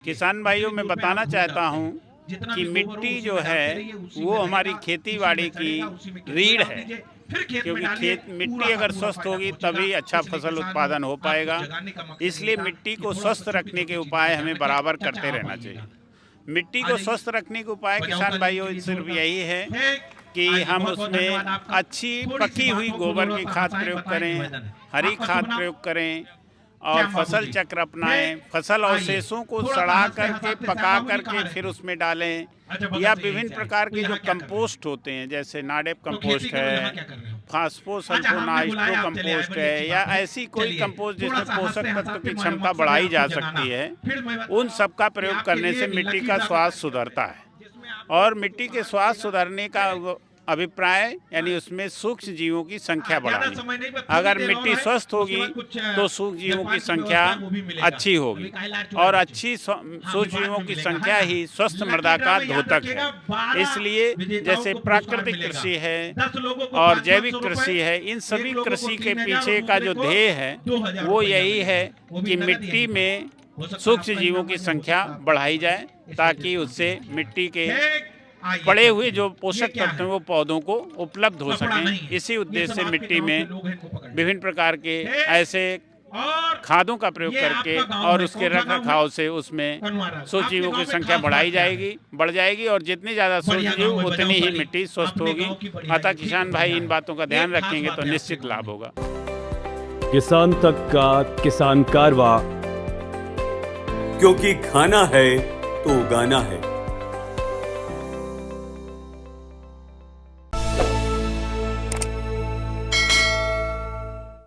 किसान भाइयों मैं बताना चाहता हूँ कि मिट्टी जो है वो हमारी खेती-बाड़ी की रीढ़ है, क्योंकि खेत मिट्टी अगर स्वस्थ होगी तभी अच्छा फसल उत्पादन हो पाएगा। इसलिए मिट्टी को स्वस्थ रखने के उपाय हमें बराबर करते रहना चाहिए। मिट्टी को स्वस्थ रखने के उपाय किसान भाइयों सिर्फ यही है कि हम उसमें अच्छी पकी हुई गोबर की खाद प्रयोग करें, हरी खाद प्रयोग करें और फसल चक्र अपनाएं। फसल अवशेषों को सड़ा करके पका करके फिर उसमें डालें, या विभिन्न प्रकार के जो कंपोस्ट होते हैं जैसे नाडेप कंपोस्ट है, फास्फोसल्फोनाइट्रो कंपोस्ट है, या ऐसी कोई कंपोस्ट जिसमें पोषक तत्व की क्षमता बढ़ाई जा सकती है, उन सब का प्रयोग करने से मिट्टी का स्वास्थ्य सुधरता है। और मिट्टी के स्वास्थ्य सुधरने का अभिप्राय यानी उसमें सूक्ष्म जीवों की संख्या बढ़ानी। अगर मिट्टी स्वस्थ होगी तो सूक्ष्म जीवों की संख्या अच्छी होगी, और अच्छी सूक्ष्म जीवों की संख्या ही स्वस्थ मृदा का द्योतक है। इसलिए जैसे प्राकृतिक कृषि है और जैविक कृषि है, इन सभी कृषि के पीछे का जो ध्येय है वो यही है कि मिट्टी में सूक्ष्म जीवों की संख्या बढ़ाई जाए, ताकि उससे मिट्टी के पड़े हुए जो पोषक तत्व वो पौधों को उपलब्ध हो सकें। इसी उद्देश्य से मिट्टी में विभिन्न प्रकार के ऐसे खादों का प्रयोग करके और उसके रखरखाव से उसमें सूक्ष्म जीवों की संख्या बढ़ जाएगी, और जितनी ज़्यादा सूक्ष्म जीव उतनी ही मिट्टी स्वस्थ होगी। अतः किसान भाई इन बातों का ध्यान रखेंगे तो निश्चित लाभ होगा। किसान तक का किसान कारवा, क्योंकि खाना है तो उगाना है।